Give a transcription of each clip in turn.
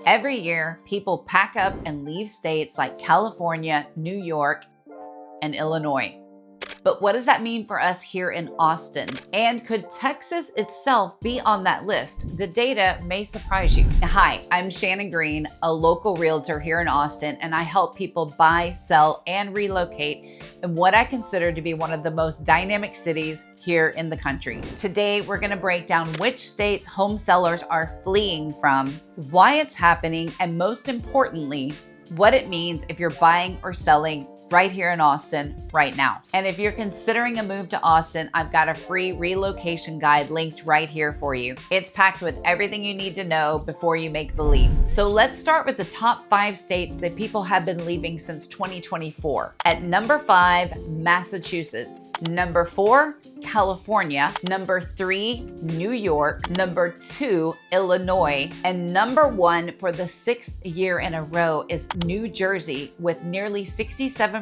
Every year, people pack up and leave states like California, New York, and Illinois. But what does that mean for us here in Austin? And could Texas itself be on that list? The data may surprise you. Hi, I'm Shannon Green, a local realtor here in Austin, and I help people buy, sell, and relocate in what I consider to be one of the most dynamic cities here in the country. Today, we're gonna break down which states home sellers are fleeing from, why it's happening, and most importantly, what it means if you're buying or selling right here in Austin right now. And if you're considering a move to Austin, I've got a free relocation guide linked right here for you. It's packed with everything you need to know before you make the leap. So let's start with the top 5 states that people have been leaving since 2024. At number 5, Massachusetts. Number 4, California. Number 3, New York. Number 2, Illinois. And number 1 for the 6th year in a row is New Jersey, with nearly 67%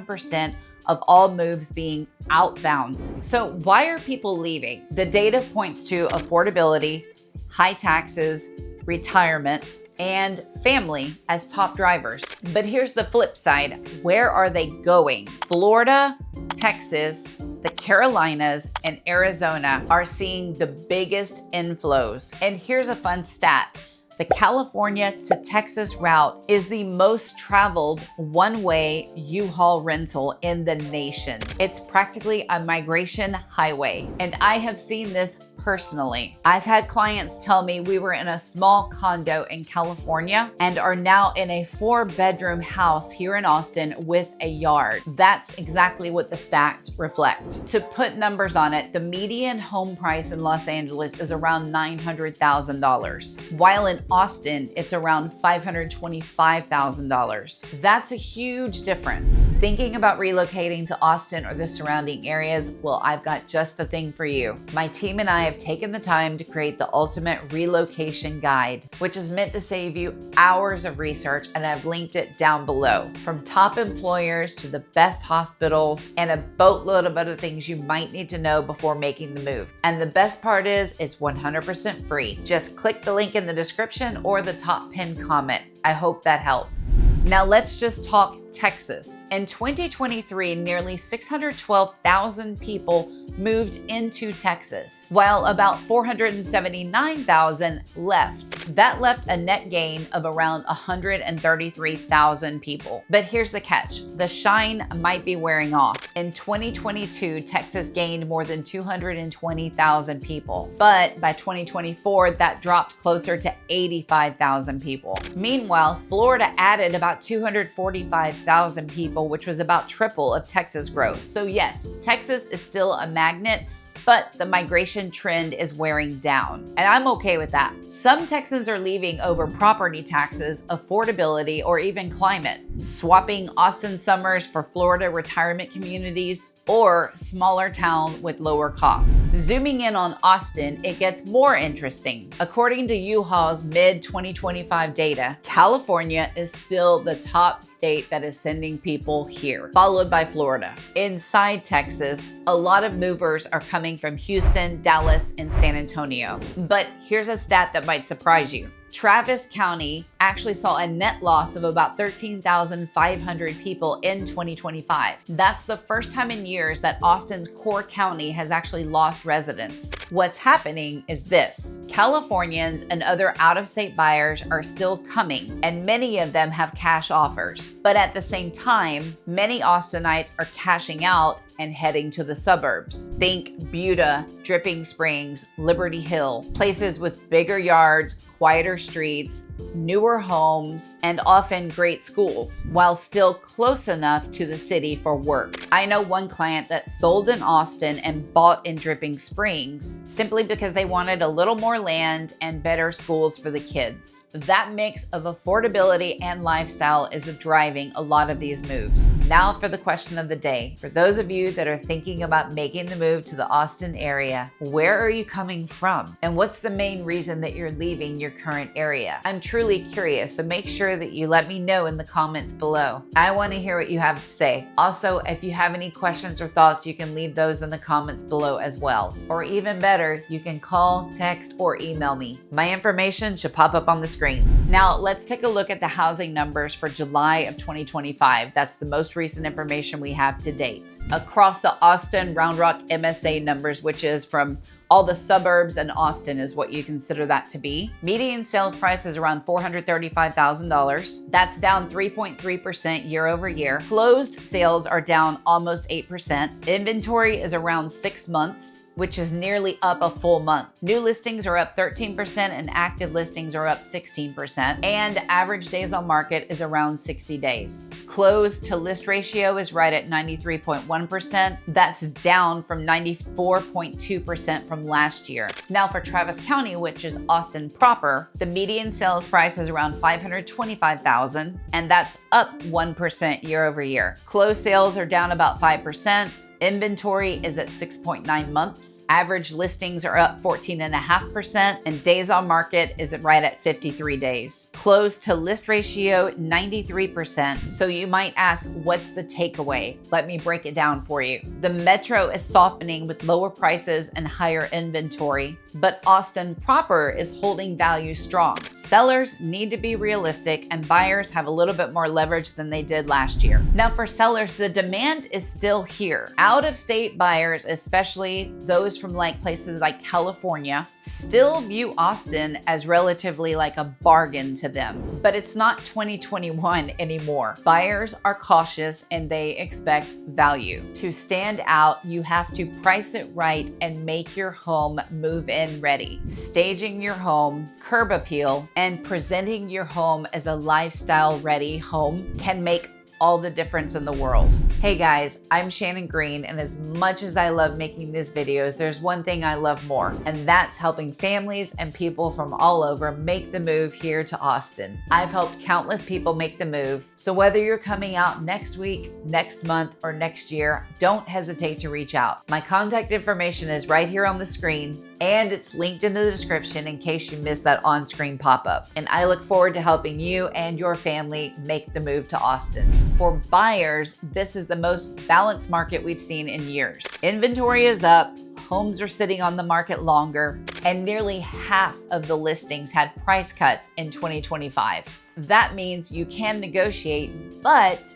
of all moves being outbound. So why are people leaving? The data points to affordability, high taxes, retirement, and family as top drivers. But here's the flip side. Where are they going? Florida, Texas, the Carolinas, and Arizona are seeing the biggest inflows. And here's a fun stat. The California to Texas route is the most traveled one-way U-Haul rental in the nation. It's practically a migration highway, and I have seen this personally. I've had clients tell me we were in a small condo in California and are now in a 4-bedroom house here in Austin with a yard. That's exactly what the stats reflect. To put numbers on it, the median home price in Los Angeles is around $900,000, while in Austin, it's around $525,000. That's a huge difference. Thinking about relocating to Austin or the surrounding areas? Well, I've got just the thing for you. My team and I have taken the time to create the ultimate relocation guide, which is meant to save you hours of research, and I've linked it down below. From top employers to the best hospitals and a boatload of other things you might need to know before making the move. And the best part is it's 100% free. Just click the link in the description or the top pinned comment. I hope that helps. Now let's just talk Texas. In 2023, nearly 612,000 people moved into Texas, while about 479,000 left. That left a net gain of around 133,000 people. But here's the catch. The shine might be wearing off. In 2022, Texas gained more than 220,000 people. But by 2024, that dropped closer to 85,000 people. Meanwhile, Florida added about 245,000 people, which was about triple of Texas growth. So yes, Texas is still a magnet, but the migration trend is wearing down, and I'm okay with that. Some Texans are leaving over property taxes, affordability, or even climate, swapping Austin summers for Florida retirement communities or smaller town with lower costs. Zooming in on Austin, it gets more interesting. According to U-Haul's mid-2025 data, California is still the top state that is sending people here, followed by Florida. Inside Texas, a lot of movers are coming from Houston, Dallas, and San Antonio. But here's a stat that might surprise you. Travis County actually saw a net loss of about 13,500 people in 2025. That's the first time in years that Austin's core county has actually lost residents. What's happening is this. Californians and other out-of-state buyers are still coming, and many of them have cash offers. But at the same time, many Austinites are cashing out and heading to the suburbs. Think Buda, Dripping Springs, Liberty Hill, places with bigger yards, quieter streets, newer homes, and often great schools, while still close enough to the city for work. I know one client that sold in Austin and bought in Dripping Springs simply because they wanted a little more land and better schools for the kids. That mix of affordability and lifestyle is driving a lot of these moves. Now for the question of the day. For those of you that are thinking about making the move to the Austin area, area? Where are you coming from? And what's the main reason that you're leaving your current area? I'm truly curious, so make sure that you let me know in the comments below. I want to hear what you have to say. Also, if you have any questions or thoughts, you can leave those in the comments below as well. Or even better, you can call, text, or email me. My information should pop up on the screen. Now, let's take a look at the housing numbers for July of 2025. That's the most recent information we have to date. Across the Austin Round Rock MSA numbers, which is from all the suburbs and Austin is what you consider that to be. Median sales price is around $435,000. That's down 3.3% year over year. Closed sales are down almost 8%. Inventory is around 6 months, which is nearly up a full month. New listings are up 13% and active listings are up 16%. And average days on market is around 60 days. Closed to list ratio is right at 93.1%. That's down from 94.2% from last year. Now for Travis County, which is Austin proper, the median sales price is around $525,000, and that's up 1% year over year. Closed sales are down about 5%. Inventory is at 6.9 months. Average listings are up 14.5%, and days on market is right at 53 days. Closed to list ratio, 93%. So you might ask, what's the takeaway? Let me break it down for you. The metro is softening with lower prices and higher inventory, but Austin proper is holding value strong. Sellers need to be realistic, and buyers have a little bit more leverage than they did last year. Now for sellers, the demand is still here. Out-of-state buyers, especially those from places like California, still view Austin as relatively like a bargain to them, but it's not 2021 anymore. Buyers are cautious and they expect value. To stand out, you have to price it right and make your home move-in ready. Staging your home, curb appeal, and presenting your home as a lifestyle-ready home can make all the difference in the world. Hey guys, I'm Shannon Green, and as much as I love making these videos, there's one thing I love more, and that's helping families and people from all over make the move here to Austin. I've helped countless people make the move, so whether you're coming out next week, next month, or next year, don't hesitate to reach out. My contact information is right here on the screen, and it's linked in the description in case you missed that on-screen pop-up. And I look forward to helping you and your family make the move to Austin. For buyers, this is the most balanced market we've seen in years. Inventory is up, homes are sitting on the market longer, and nearly half of the listings had price cuts in 2025. That means you can negotiate, but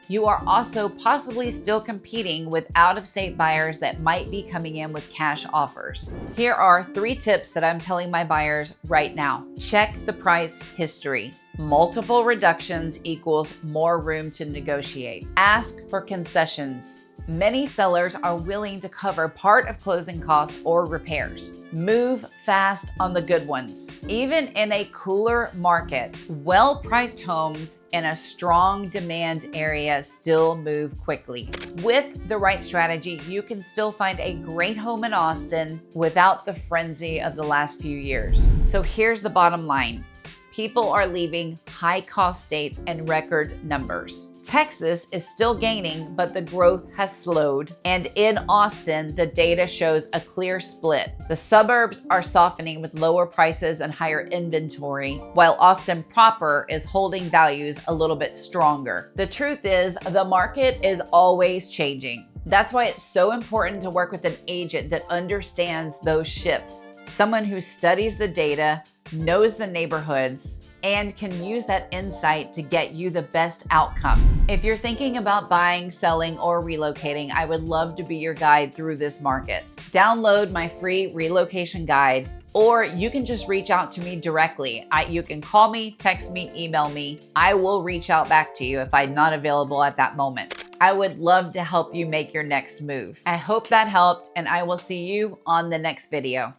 you are also possibly still competing with out-of-state buyers that might be coming in with cash offers. Here are 3 tips that I'm telling my buyers right now. Check the price history. Multiple reductions equals more room to negotiate. Ask for concessions. Many sellers are willing to cover part of closing costs or repairs. Move fast on the good ones. Even in a cooler market, well-priced homes in a strong demand area still move quickly. With the right strategy, you can still find a great home in Austin without the frenzy of the last few years. So here's the bottom line. People are leaving high-cost states in record numbers. Texas is still gaining, but the growth has slowed. And in Austin, the data shows a clear split. The suburbs are softening with lower prices and higher inventory, while Austin proper is holding values a little bit stronger. The truth is, the market is always changing. That's why it's so important to work with an agent that understands those shifts. Someone who studies the data, knows the neighborhoods, and can use that insight to get you the best outcome. If you're thinking about buying, selling, or relocating, I would love to be your guide through this market. Download my free relocation guide, or you can just reach out to me directly. You can call me, text me, email me. I will reach out back to you if I'm not available at that moment. I would love to help you make your next move. I hope that helped, and I will see you on the next video.